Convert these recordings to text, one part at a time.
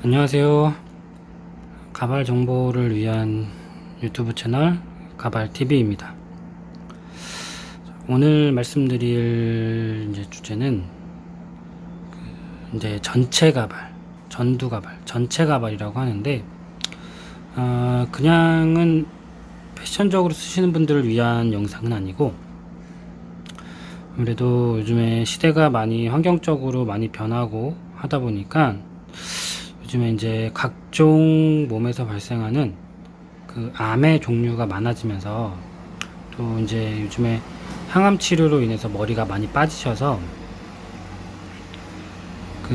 안녕하세요. 가발 정보를 위한 유튜브 채널 가발TV입니다. 오늘 말씀드릴 주제는 이제 전체 가발, 전두 가발, 전체 가발이라고 하는데, 그냥은 패션적으로 쓰시는 분들을 위한 영상은 아니고, 아무래도 요즘에 시대가 많이 환경적으로 많이 변하고 하다 보니까 요즘에 이제 각종 몸에서 발생하는 그 암의 종류가 많아지면서, 또 이제 요즘에 항암 치료로 인해서 머리가 많이 빠지셔서 그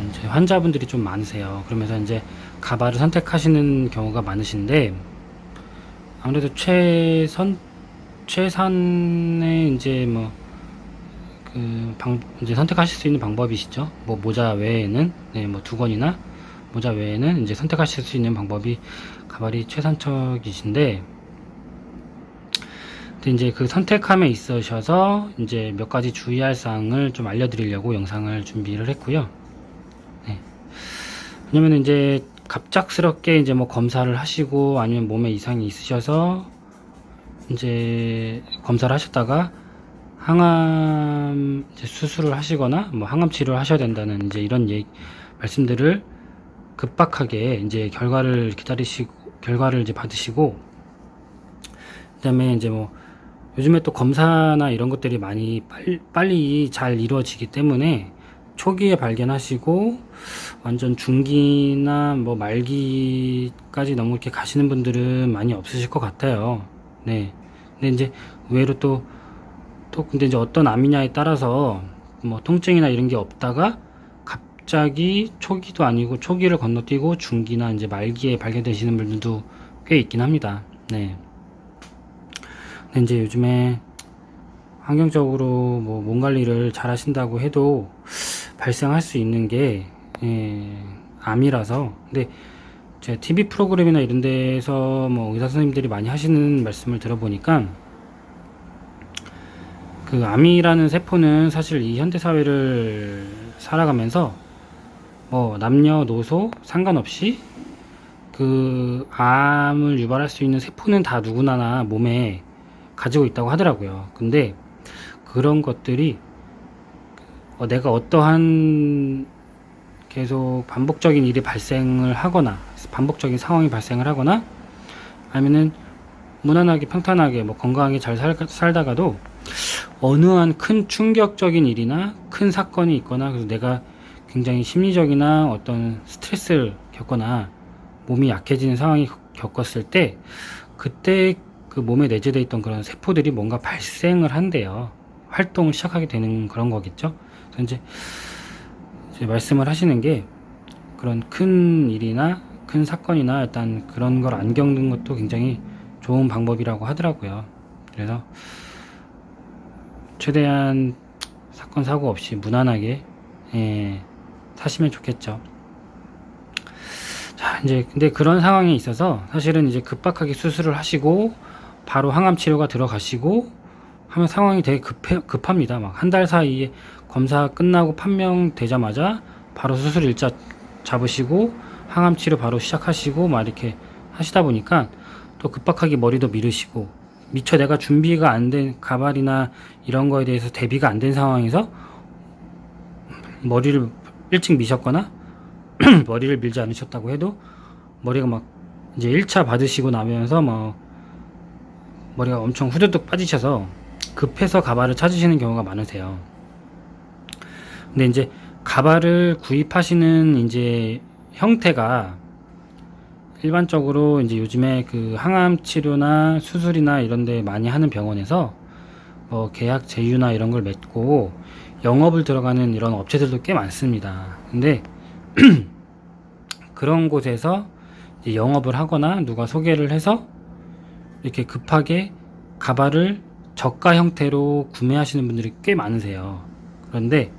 이제 환자분들이 좀 많으세요. 그러면서 이제 가발을 선택하시는 경우가 많으신데, 아무래도 최선의 이제 뭐 이제 선택하실 수 있는 방법이시죠. 뭐 모자 외에는, 네, 뭐 두건이나 모자 외에는 이제 선택하실 수 있는 방법이 가발이 최선책이신데, 근데 이제 그 선택함에 있으셔서 이제 몇 가지 주의할 사항을 좀 알려드리려고 영상을 준비를 했고요. 네. 왜냐면 이제 갑작스럽게 이제 뭐 검사를 하시고 아니면 몸에 이상이 있으셔서 이제 검사를 하셨다가 항암 이제 수술을 하시거나 뭐 항암 치료를 하셔야 된다는 이제 이런 말씀들을 급박하게 이제 결과를 이제 받으시고, 그다음에 이제 뭐 요즘에 또 검사나 이런 것들이 많이 빨리 잘 이루어지기 때문에 초기에 발견하시고 완전 중기나 뭐 말기까지 너무 이렇게 가시는 분들은 많이 없으실 것 같아요. 네. 근데 이제 의외로 근데 이제 어떤 암이냐에 따라서 뭐 통증이나 이런 게 없다가 갑자기 초기도 아니고 초기를 건너뛰고 중기나 이제 말기에 발견되시는 분들도 꽤 있긴 합니다. 네. 근데 이제 요즘에 환경적으로 뭐 몸 관리를 잘 하신다고 해도 발생할 수 있는 게 암이라서. 근데 제 TV 프로그램이나 이런 데서 뭐 의사 선생님들이 많이 하시는 말씀을 들어보니까, 그 암이라는 세포는 사실 이 현대 사회를 살아가면서 뭐 남녀노소 상관없이 그 암을 유발할 수 있는 세포는 다 누구나 몸에 가지고 있다고 하더라고요. 근데 그런 것들이 내가 어떠한 계속 반복적인 일이 발생을 하거나 반복적인 상황이 발생을 하거나 아니면은 무난하게 평탄하게 뭐 건강하게 잘 살다가도 어느 한 큰 충격적인 일이나 큰 사건이 있거나, 그래서 내가 굉장히 심리적이나 어떤 스트레스를 겪거나 몸이 약해지는 상황이 겪었을 때, 그때 그 몸에 내재되어 있던 그런 세포들이 뭔가 발생을 한대요. 활동을 시작하게 되는 그런 거겠죠. 그래서 이제 말씀을 하시는 게, 그런 큰 일이나 큰 사건이나 일단 그런 걸 안 겪는 것도 굉장히 좋은 방법이라고 하더라고요. 그래서 최대한 사건 사고 없이 무난하게 사시면 좋겠죠. 자, 이제 근데 그런 상황에 있어서 사실은 이제 급박하게 수술을 하시고 바로 항암 치료가 들어가시고 하면 상황이 되게 급합니다. 막 한 달 사이에 검사 끝나고 판명되자마자 바로 수술 일자 잡으시고 항암 치료 바로 시작하시고 막 이렇게 하시다 보니까 또 급박하게 머리도 미루시고, 미처 내가 준비가 안 된 가발이나 이런 거에 대해서 대비가 안 된 상황에서 머리를 일찍 미셨거나 머리를 밀지 않으셨다고 해도 머리가 막 이제 1차 받으시고 나면서 뭐 머리가 엄청 후두둑 빠지셔서 급해서 가발을 찾으시는 경우가 많으세요. 근데 이제 가발을 구입하시는 이제 형태가 일반적으로 이제 요즘에 그 항암 치료나 수술이나 이런 데 많이 하는 병원에서 뭐 계약 제휴나 이런 걸 맺고 영업을 들어가는 이런 업체들도 꽤 많습니다. 근데 그런 곳에서 이제 영업을 하거나 누가 소개를 해서 이렇게 급하게 가발을 저가 형태로 구매하시는 분들이 꽤 많으세요. 그런데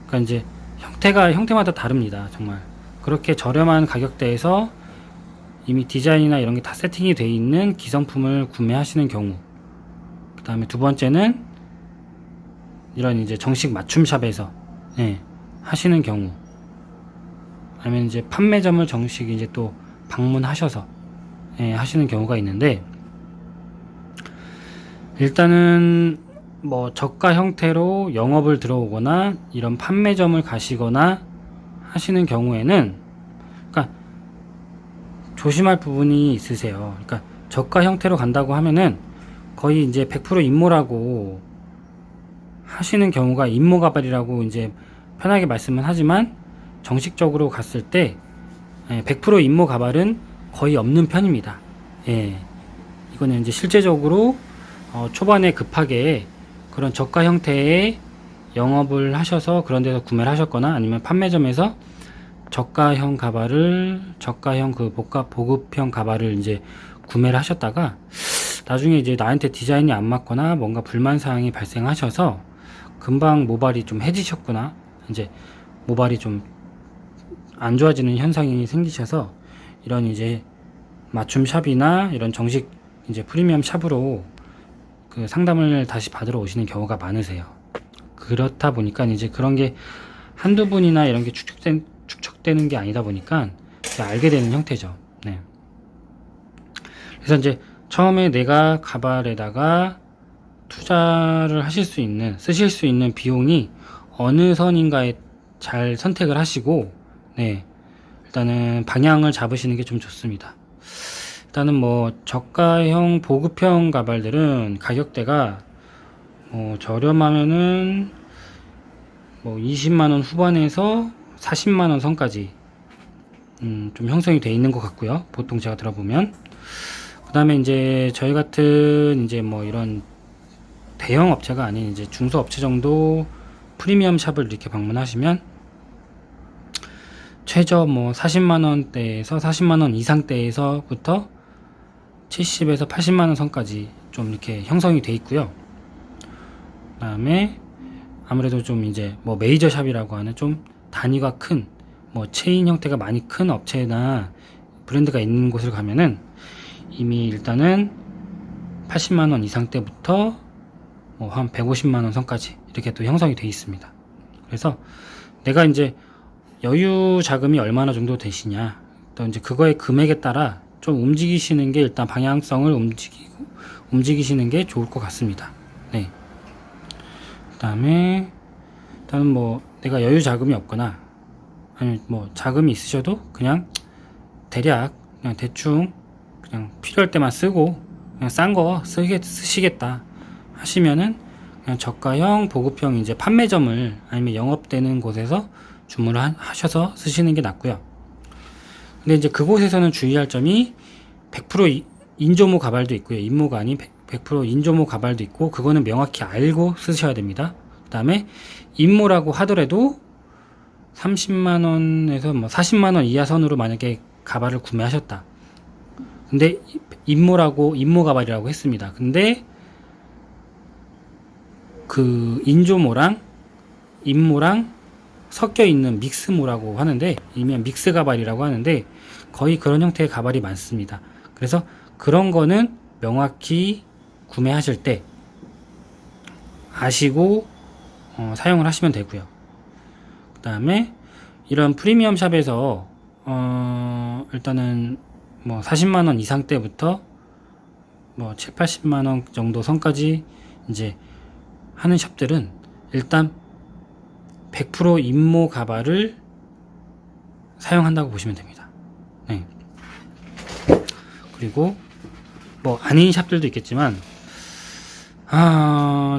그러니까 이제 형태마다 다릅니다. 정말 그렇게 저렴한 가격대에서 이미 디자인이나 이런 게 다 세팅이 돼 있는 기성품을 구매하시는 경우, 그 다음에 두 번째는 이런 이제 정식 맞춤샵에서 하시는 경우, 아니면 이제 판매점을 정식 이제 또 방문하셔서 하시는 경우가 있는데, 일단은 뭐 저가 형태로 영업을 들어오거나 이런 판매점을 가시거나 하시는 경우에는, 그러니까 조심할 부분이 있으세요. 그러니까 저가 형태로 간다고 하면은 거의 이제 100% 임모라고 하시는 경우가, 임모가발이라고 이제 편하게 말씀은 하지만 정식적으로 갔을 때 100% 임모가발은 거의 없는 편입니다. 예. 이거는 이제 실제적으로 초반에 급하게 그런 저가 형태의 영업을 하셔서 그런 데서 구매를 하셨거나, 아니면 판매점에서 저가형 가발을, 저가형 그 보급형 가발을 이제 구매를 하셨다가 나중에 이제 나한테 디자인이 안 맞거나 뭔가 불만사항이 발생하셔서 금방 모발이 좀 해지셨구나, 이제 모발이 좀 안 좋아지는 현상이 생기셔서 이런 이제 맞춤 샵이나 이런 정식 이제 프리미엄 샵으로 그 상담을 다시 받으러 오시는 경우가 많으세요. 그렇다 보니까 이제 그런 게 한두 분이나 이런 게 축적되는 게 아니다 보니까 알게 되는 형태죠. 네. 그래서 이제 처음에 내가 가발에다가 투자를 하실 수 있는, 쓰실 수 있는 비용이 어느 선인가에 잘 선택을 하시고, 네, 일단은 방향을 잡으시는 게 좀 좋습니다. 일단은 뭐 저가형 보급형 가발들은 가격대가 저렴하면은 뭐 20만원 후반에서 40만원 선까지 좀 형성이 돼 있는 것 같고요. 보통 제가 들어보면. 그 다음에 이제 저희 같은 이제 뭐 이런 대형 업체가 아닌 이제 중소 업체 정도 프리미엄 샵을 이렇게 방문하시면 최저 뭐 40만원대에서 40만원 이상대에서부터 70에서 80만원 선까지 좀 이렇게 형성이 돼 있고요. 그 다음에 아무래도 좀 이제 뭐 메이저 샵이라고 하는 좀 단위가 큰, 뭐 체인 형태가 많이 큰 업체나 브랜드가 있는 곳을 가면은 이미 일단은 80만원 이상대부터 뭐 한 150만원 선까지 이렇게 또 형성이 돼 있습니다. 그래서 내가 이제 여유 자금이 얼마나 정도 되시냐, 또 이제 그거의 금액에 따라 좀 움직이시는 게, 일단 방향성을 움직이시는 게 좋을 것 같습니다. 네. 그 다음에 일단은 뭐 내가 여유 자금이 없거나, 아니면 뭐 자금이 있으셔도 그냥 대략 그냥 대충 그냥 필요할 때만 쓰고 그냥 싼 거 쓰시겠다 하시면은 그냥 저가형 보급형 이제 판매점을, 아니면 영업되는 곳에서 주문을 하셔서 쓰시는 게 낫고요. 근데 이제 그곳에서는 주의할 점이 100% 인조모 가발도 있고요. 인모가 아닌 100% 인조모 가발도 있고, 그거는 명확히 알고 쓰셔야 됩니다. 그 다음에 인모라고 하더라도 30만원에서 뭐 40만원 이하 선으로 만약에 가발을 구매하셨다. 근데 인모 가발이라고 했습니다. 근데 그 인조모랑 인모랑 섞여 있는 믹스모라고 하는데, 일명 믹스 가발이라고 하는데, 거의 그런 형태의 가발이 많습니다. 그래서 그런 거는 명확히 구매하실 때 아시고 사용을 하시면 되고요. 그 다음에 이런 프리미엄 샵에서 일단은 뭐 40만원 이상대부터 뭐 7, 80만원 정도 선까지 이제 하는 샵들은 일단 100% 인모 가발을 사용한다고 보시면 됩니다. 네. 그리고 뭐 아닌 샵들도 있겠지만,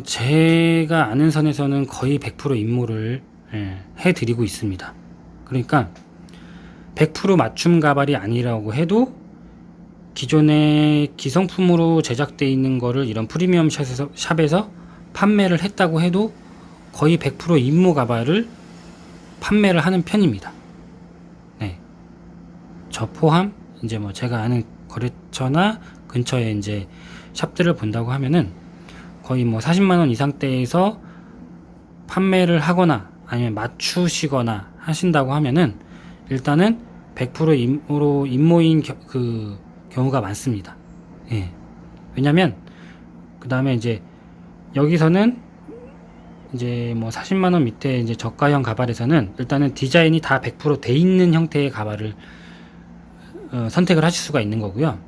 제가 아는 선에서는 거의 100% 인모를 해드리고 있습니다. 그러니까 100% 맞춤 가발이 아니라고 해도 기존에 기성품으로 제작되어 있는 거를 이런 프리미엄 샵에서 판매를 했다고 해도 거의 100% 인모 가발을 판매를 하는 편입니다. 네. 저 포함 이제 뭐 제가 아는 거래처나 근처에 이제 샵들을 본다고 하면은 거의 뭐 40만원 이상대에서 판매를 하거나 아니면 맞추시거나 하신다고 하면은 일단은 100% 인모인 그 경우가 많습니다. 예. 왜냐면 그 다음에 이제 여기서는 이제 뭐 40만원 밑에 이제 저가형 가발에서는 일단은 디자인이 다 100% 돼 있는 형태의 가발을 선택을 하실 수가 있는 거고요.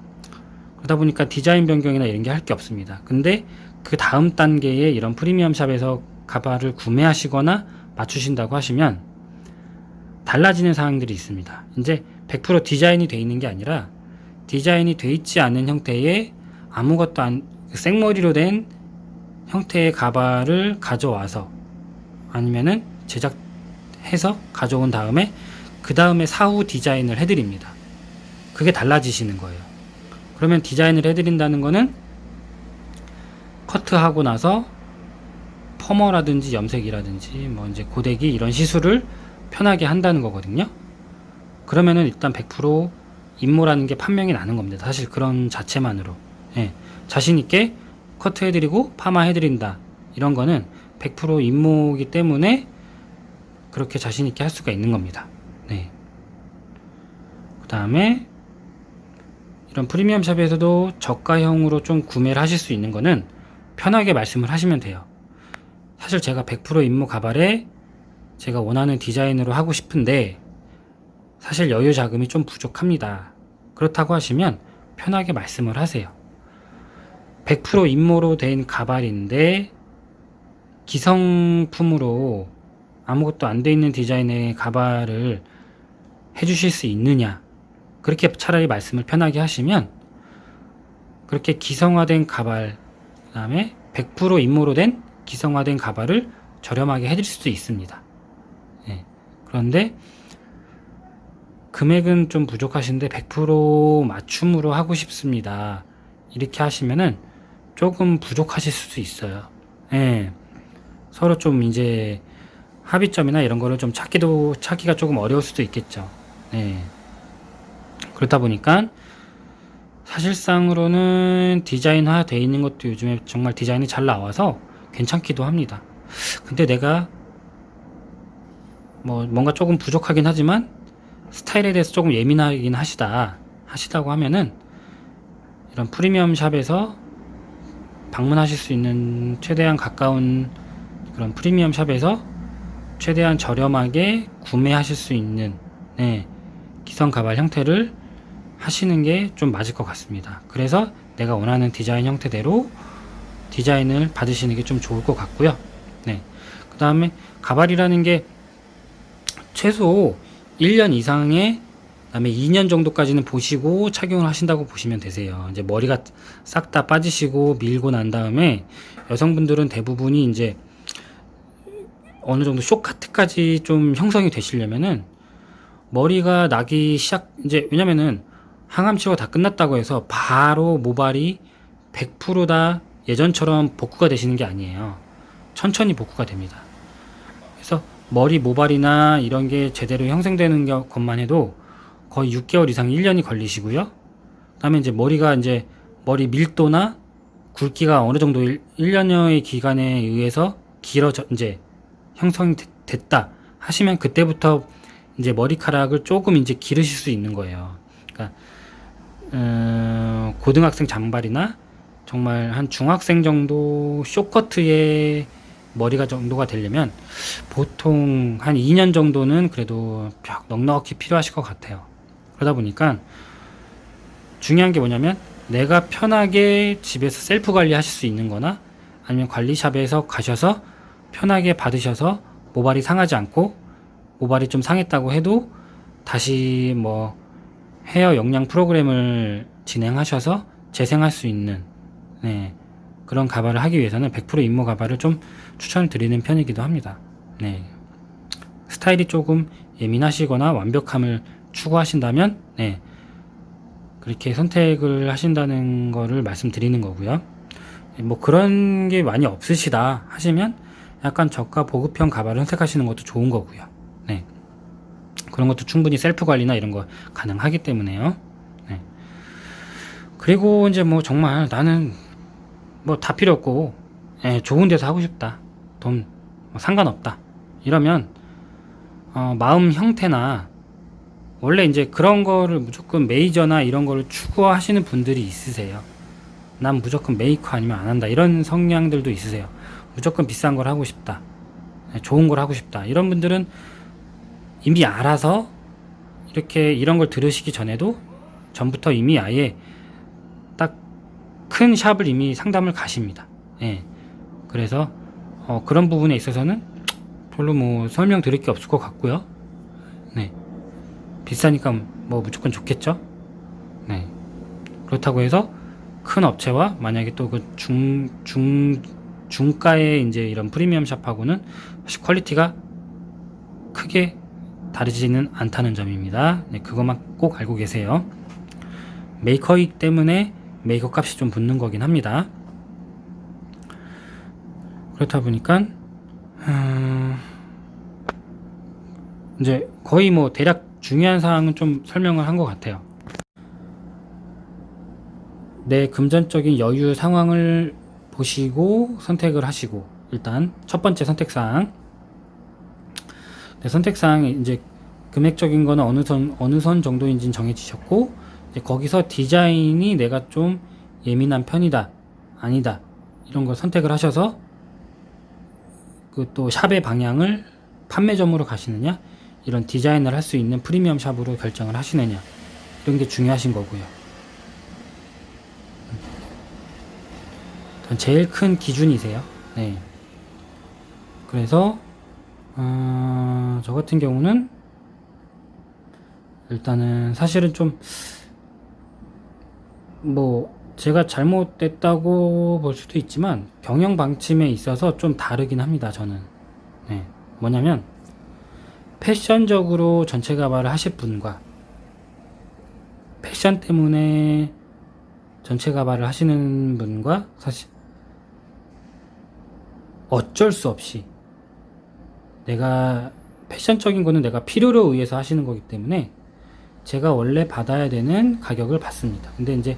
그러다 보니까 디자인 변경이나 이런 게 할 게 없습니다. 근데 그 다음 단계에 이런 프리미엄 샵에서 가발을 구매하시거나 맞추신다고 하시면 달라지는 사항들이 있습니다. 이제 100% 디자인이 돼 있는 게 아니라 디자인이 돼 있지 않은 형태의 아무것도 생머리로 된 형태의 가발을 가져와서 아니면은 제작해서 가져온 다음에 그 다음에 사후 디자인을 해드립니다. 그게 달라지시는 거예요. 그러면 디자인을 해드린다는 거는 커트하고 나서 퍼머라든지 염색이라든지 뭐 이제 고데기 이런 시술을 편하게 한다는 거거든요. 그러면은 일단 100% 임모라는 게 판명이 나는 겁니다. 사실 그런 자체만으로. 예, 자신 있게 커트 해드리고 파마 해드린다. 이런 거는 100% 임모이기 때문에 그렇게 자신 있게 할 수가 있는 겁니다. 네. 그 다음에 이런 프리미엄 샵에서도 저가형으로 좀 구매를 하실 수 있는 거는 편하게 말씀을 하시면 돼요. 사실 제가 100% 임모 가발에 제가 원하는 디자인으로 하고 싶은데 사실 여유 자금이 좀 부족합니다. 그렇다고 하시면 편하게 말씀을 하세요. 100% 임모로 된 가발인데 기성품으로 아무것도 안 돼 있는 디자인의 가발을 해주실 수 있느냐, 그렇게 차라리 말씀을 편하게 하시면 그렇게 기성화된 가발, 그 다음에 100% 임모로 된 기성화된 가발을 저렴하게 해줄 수도 있습니다. 네. 그런데 금액은 좀 부족하신데 100% 맞춤으로 하고 싶습니다. 이렇게 하시면은 조금 부족하실 수도 있어요. 네. 서로 좀 이제 합의점이나 이런 거를 좀 찾기가 조금 어려울 수도 있겠죠. 네. 그렇다 보니까 사실상으로는 디자인화 되어 있는 것도 요즘에 정말 디자인이 잘 나와서 괜찮기도 합니다. 근데 내가 뭐 뭔가 조금 부족하긴 하지만 스타일에 대해서 조금 예민하긴 하시다고 하면은 이런 프리미엄 샵에서 방문하실 수 있는 최대한 가까운 그런 프리미엄 샵에서 최대한 저렴하게 구매하실 수 있는 기성 가발 형태를 하시는 게 좀 맞을 것 같습니다. 그래서 내가 원하는 디자인 형태대로 디자인을 받으시는 게 좀 좋을 것 같고요. 그 다음에 가발이라는 게 최소 1년 이상의, 그 다음에 2년 정도까지는 보시고 착용을 하신다고 보시면 되세요. 이제 머리가 싹 다 빠지시고 밀고 난 다음에 여성분들은 대부분이 이제 어느 정도 쇼카트까지 좀 형성이 되시려면은 머리가 나기 이제 왜냐면은 항암치료가 다 끝났다고 해서 바로 모발이 100% 다 예전처럼 복구가 되시는 게 아니에요. 천천히 복구가 됩니다. 그래서 머리 모발이나 이런 게 제대로 형성되는 것만 해도 거의 6개월 이상 1년이 걸리시고요. 그 다음에 이제 머리 밀도나 굵기가 어느 정도 1년여의 기간에 의해서 이제 형성이 됐다 하시면 그때부터 이제 머리카락을 조금 이제 기르실 수 있는 거예요. 그러니까 고등학생 장발이나 정말 한 중학생 정도 쇼커트의 머리가 정도가 되려면 보통 한 2년 정도는 그래도 넉넉히 필요하실 것 같아요. 그러다 보니까 중요한 게 뭐냐면 내가 편하게 집에서 셀프 관리하실 수 있는 거나 아니면 관리샵에서 가셔서 편하게 받으셔서 모발이 상하지 않고, 모발이 좀 상했다고 해도 다시 뭐 헤어 영양 프로그램을 진행하셔서 재생할 수 있는 그런 가발을 하기 위해서는 100% 임모 가발을 좀 추천드리는 편이기도 합니다. 스타일이 조금 예민하시거나 완벽함을 추구하신다면 그렇게 선택을 하신다는 거를 말씀드리는 거고요. 뭐 그런 게 많이 없으시다 하시면 약간 저가 보급형 가발을 선택하시는 것도 좋은 거고요. 그런 것도 충분히 셀프 관리나 이런 거 가능하기 때문에요. 그리고 이제 뭐 정말 나는 뭐 다 필요 없고 좋은 데서 하고 싶다, 돈 상관없다 이러면 마음 형태나 원래 이제 그런 거를 무조건 메이저나 이런 거를 추구하시는 분들이 있으세요. 난 무조건 메이커 아니면 안 한다 이런 성향들도 있으세요. 무조건 비싼 걸 하고 싶다. 좋은 걸 하고 싶다. 이런 분들은 이미 알아서 이렇게 이런 걸 들으시기 전에도 전부터 이미 아예 딱 큰 샵을 이미 상담을 가십니다. 예. 그래서 그런 부분에 있어서는 별로 뭐 설명드릴 게 없을 것 같고요. 네. 비싸니까 뭐 무조건 좋겠죠. 네. 그렇다고 해서 큰 업체와 만약에 또 그 중가의 이제 이런 프리미엄 샵하고는 사실 퀄리티가 크게 다르지는 않다는 점입니다. 네, 그것만 꼭 알고 계세요. 메이커이기 때문에 메이커 값이 좀 붙는 거긴 합니다. 그렇다 보니까 이제 거의 뭐 대략 중요한 사항은 좀 설명을 한 것 같아요. 내 금전적인 여유 상황을 보시고 선택을 하시고, 일단 첫 번째 선택사항, 선택사항이 이제 금액적인 거는 어느 선 정도인지는 정해지셨고, 이제 거기서 디자인이 내가 좀 예민한 편이다, 아니다, 이런 걸 선택을 하셔서 그 또 샵의 방향을 판매점으로 가시느냐, 이런 디자인을 할 수 있는 프리미엄 샵으로 결정을 하시느냐, 이런 게 중요하신 거고요. 제일 큰 기준이세요. 네. 그래서 저 같은 경우는 일단은 사실은 좀 뭐 제가 잘못됐다고 볼 수도 있지만 경영 방침에 있어서 좀 다르긴 합니다. 저는 네. 뭐냐면 패션적으로 전체 가발을 하실 분과 패션 때문에 전체 가발을 하시는 분과 사실 어쩔 수 없이 내가 패션적인 거는 내가 필요로 의해서 하시는 거기 때문에 제가 원래 받아야 되는 가격을 받습니다. 근데 이제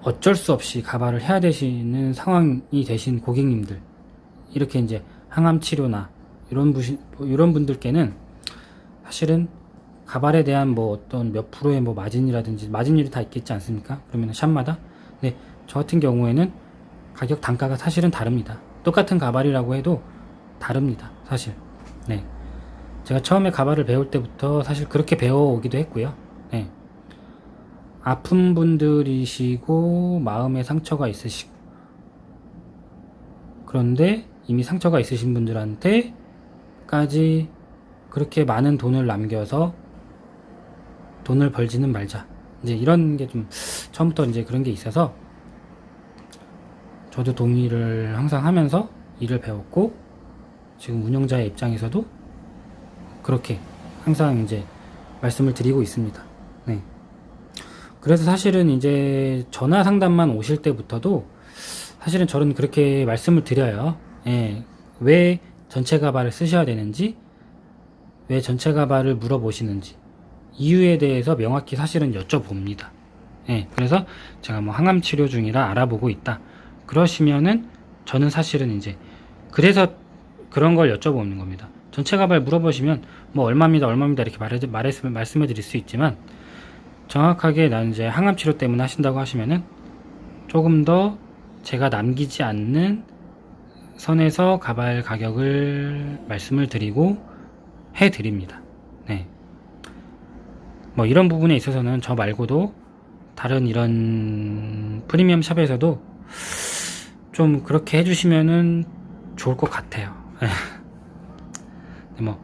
어쩔 수 없이 가발을 해야 되시는 상황이 되신 고객님들, 이렇게 이제 항암 치료나 이런 분들께는 사실은 가발에 대한 뭐 어떤 몇 프로의 뭐 마진이라든지 마진율이 다 있겠지 않습니까? 그러면 샵마다. 네, 저 같은 경우에는 가격 단가가 사실은 다릅니다. 똑같은 가발이라고 해도 다릅니다. 사실. 네. 제가 처음에 가발을 배울 때부터 사실 그렇게 배워오기도 했고요. 네. 아픈 분들이시고 마음에 상처가 있으시고, 그런데 이미 상처가 있으신 분들한테까지 그렇게 많은 돈을 남겨서 돈을 벌지는 말자, 이제 이런 게 좀 처음부터 이제 그런 게 있어서 저도 동의를 항상 하면서 일을 배웠고, 지금 운영자의 입장에서도 그렇게 항상 이제 말씀을 드리고 있습니다. 네. 그래서 사실은 이제 전화 상담만 오실 때부터도 사실은 저는 그렇게 말씀을 드려요. 예. 왜 전체 가발을 쓰셔야 되는지, 왜 전체 가발을 물어보시는지, 이유에 대해서 명확히 사실은 여쭤봅니다. 예. 그래서 제가 뭐 항암 치료 중이라 알아보고 있다, 그러시면은 저는 사실은 이제 그래서 그런 걸 여쭤보는 겁니다. 전체 가발 물어보시면 뭐 얼마입니다 이렇게 말씀해 드릴 수 있지만, 정확하게 나는 이제 항암 치료 때문에 하신다고 하시면은 조금 더 제가 남기지 않는 선에서 가발 가격을 말씀을 드리고 해 드립니다. 네. 뭐 이런 부분에 있어서는 저 말고도 다른 이런 프리미엄 샵에서도 좀 그렇게 해주시면은 좋을 것 같아요. 뭐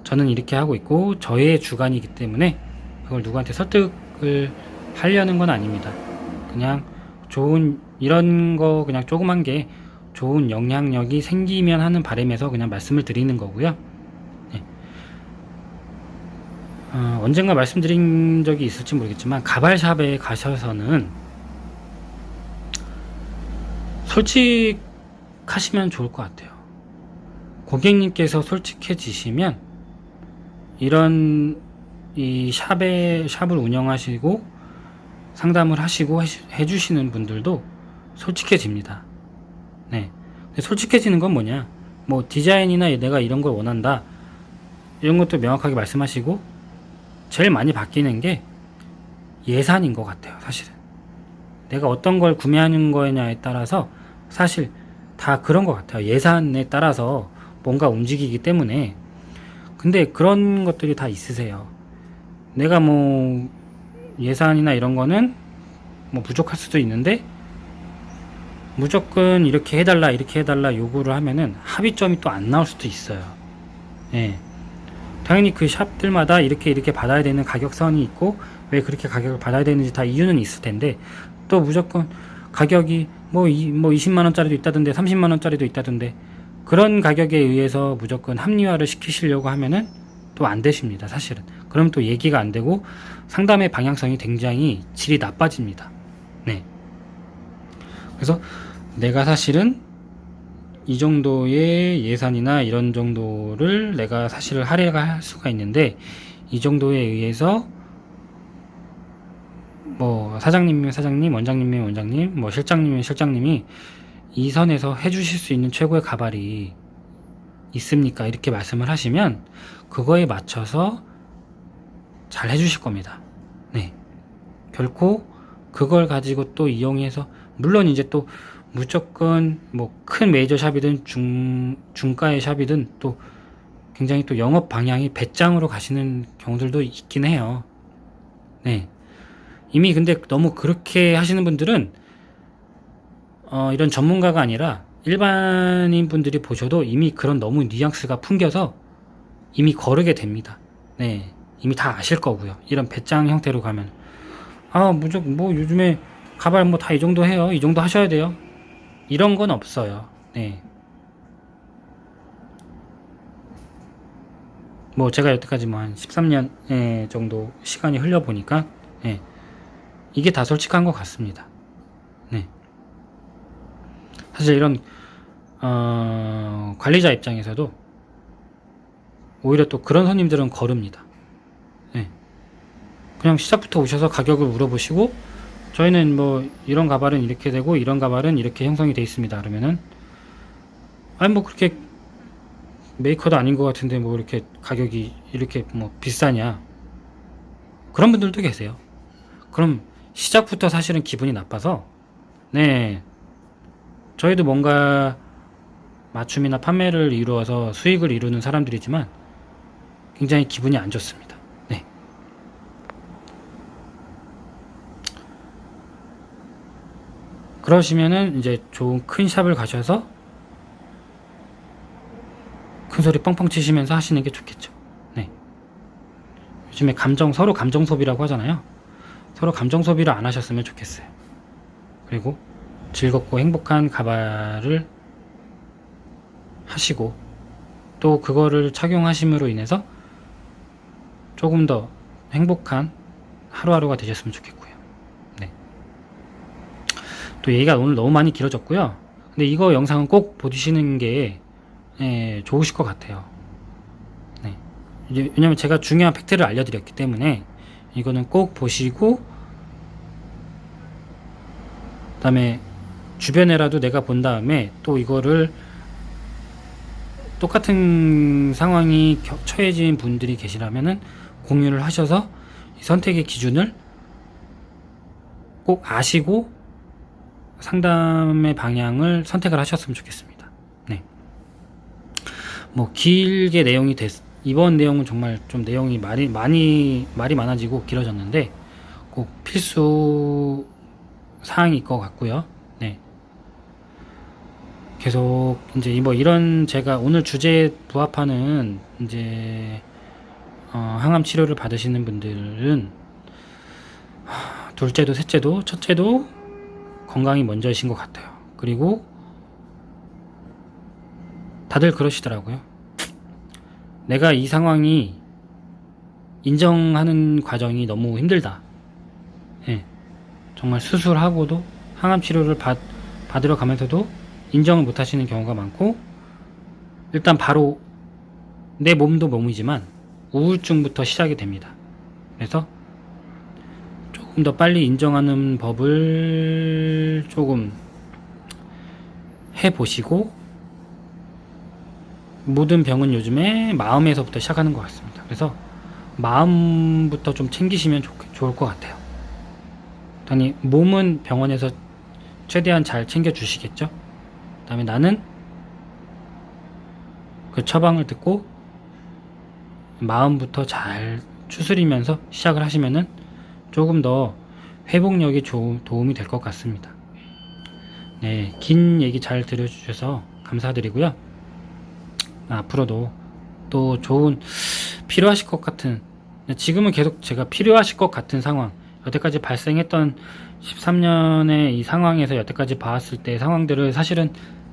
저는 이렇게 하고 있고 저의 주관이기 때문에 그걸 누구한테 설득을 하려는 건 아닙니다. 그냥 좋은 이런 거 그냥 조그만 게 좋은 영향력이 생기면 하는 바람에서 그냥 말씀을 드리는 거고요. 네. 언젠가 말씀드린 적이 있을지 모르겠지만 가발샵에 가셔서는 솔직하시면 좋을 것 같아요. 고객님께서 솔직해지시면 이런 이 샵을 운영하시고 상담을 하시고 해주시는 분들도 솔직해집니다. 네. 근데 솔직해지는 건 뭐냐? 뭐 디자인이나 내가 이런 걸 원한다, 이런 것도 명확하게 말씀하시고, 제일 많이 바뀌는 게 예산인 것 같아요. 사실은 내가 어떤 걸 구매하는 거냐에 따라서 사실 다 그런 것 같아요. 예산에 따라서 뭔가 움직이기 때문에. 근데 그런 것들이 다 있으세요. 내가 뭐 예산이나 이런 거는 뭐 부족할 수도 있는데 무조건 이렇게 해달라 이렇게 해달라 요구를 하면은 합의점이 또 안 나올 수도 있어요. 예. 당연히 그 샵들마다 이렇게 받아야 되는 가격선이 있고 왜 그렇게 가격을 받아야 되는지 다 이유는 있을 텐데 또 무조건 가격이 뭐 20만 원짜리도 있다던데 30만 원짜리도 있다던데 그런 가격에 의해서 무조건 합리화를 시키시려고 하면은 또 안 되십니다. 사실은. 그럼 또 얘기가 안 되고 상담의 방향성이 굉장히 질이 나빠집니다. 네. 그래서 내가 사실은 이 정도의 예산이나 이런 정도를 내가 사실 할애할 수가 있는데 이 정도에 의해서 뭐 사장님이면 사장님, 원장님이면 원장님, 뭐 실장님이면 실장님이 이 선에서 해주실 수 있는 최고의 가발이 있습니까? 이렇게 말씀을 하시면 그거에 맞춰서 잘 해주실 겁니다. 네. 결코 그걸 가지고 또 이용해서 물론 이제 또 무조건 뭐 큰 메이저 샵이든 중가의 샵이든 또 굉장히 또 영업 방향이 배짱으로 가시는 경우들도 있긴 해요. 네. 이미 근데 너무 그렇게 하시는 분들은 이런 전문가가 아니라 일반인 분들이 보셔도 이미 그런 너무 뉘앙스가 풍겨서 이미 거르게 됩니다. 네. 이미 다 아실 거고요. 이런 배짱 형태로 가면 무조건 뭐 요즘에 가발 뭐 다 이 정도 해요. 이 정도 하셔야 돼요. 이런 건 없어요. 네. 뭐 제가 여태까지 뭐 한 13년 정도 시간이 흘려 보니까 이게 다 솔직한 것 같습니다. 네. 사실 이런 관리자 입장에서도 오히려 또 그런 손님들은 거릅니다. 네. 그냥 시작부터 오셔서 가격을 물어보시고 저희는 뭐 이런 가발은 이렇게 되고 이런 가발은 이렇게 형성이 되어 있습니다. 그러면은 뭐 그렇게 메이커도 아닌 것 같은데 뭐 이렇게 가격이 이렇게 뭐 비싸냐 그런 분들도 계세요. 그럼 시작부터 사실은 기분이 나빠서 네 저희도 뭔가 맞춤이나 판매를 이루어서 수익을 이루는 사람들이지만 굉장히 기분이 안 좋습니다. 네. 그러시면은 이제 좋은 큰 샵을 가셔서 큰 소리 뻥뻥 치시면서 하시는 게 좋겠죠. 네. 요즘에 서로 감정 소비라고 하잖아요. 서로 감정 소비를 안 하셨으면 좋겠어요. 그리고 즐겁고 행복한 가발을 하시고 또 그거를 착용하심으로 인해서 조금 더 행복한 하루하루가 되셨으면 좋겠고요. 네. 또 얘기가 오늘 너무 많이 길어졌고요. 근데 이거 영상은 꼭 보시는 게 좋으실 것 같아요. 네. 왜냐면 제가 중요한 팩트를 알려드렸기 때문에 이거는 꼭 보시고 그 다음에 주변에라도 내가 본 다음에 또 이거를 똑같은 상황이 처해진 분들이 계시라면은 공유를 하셔서 선택의 기준을 꼭 아시고 상담의 방향을 선택을 하셨으면 좋겠습니다. 네. 뭐 길게 내용이 이번 내용은 정말 좀 내용이 말이 많아지고 길어졌는데 꼭 필수 사항일 것 같고요. 네. 계속 이제 뭐 이런 제가 오늘 주제에 부합하는 이제 항암 치료를 받으시는 분들은 둘째도 셋째도 첫째도 건강이 먼저이신 것 같아요. 그리고 다들 그러시더라고요. 내가 이 상황이 인정하는 과정이 너무 힘들다. 예. 정말 수술하고도 항암 치료를 받으러 가면서도 인정을 못 하시는 경우가 많고 일단 바로 내 몸도 몸이지만 우울증부터 시작이 됩니다. 그래서 조금 더 빨리 인정하는 법을 조금 해보시고 모든 병은 요즘에 마음에서부터 시작하는 것 같습니다. 그래서 마음부터 좀 챙기시면 좋을 것 같아요. 당연히 몸은 병원에서 최대한 잘 챙겨주시겠죠. 그다음에 나는 그 처방을 듣고 마음부터 잘 추스리면서 시작을 하시면은 조금 더 회복력이 도움이 될 것 같습니다. 네, 긴 얘기 잘 들어주셔서 감사드리고요. 앞으로도 또 좋은 필요하실 것 같은, 지금은 계속 제가 필요하실 것 같은 상황, 여태까지 발생했던 13년의 이 상황에서 여태까지 봐왔을 때 상황들을 사실은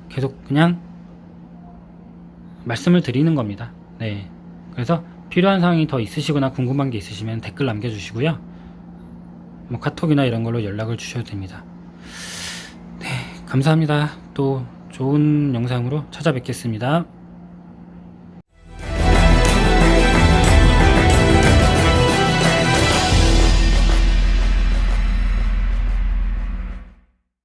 계속 그냥 말씀을 드리는 겁니다. 네, 그래서 필요한 사항이 더 있으시거나 궁금한 게 있으시면 댓글 남겨주시고요. 뭐 카톡이나 이런 걸로 연락을 주셔도 됩니다. 네, 감사합니다. 또 좋은 영상으로 찾아뵙겠습니다.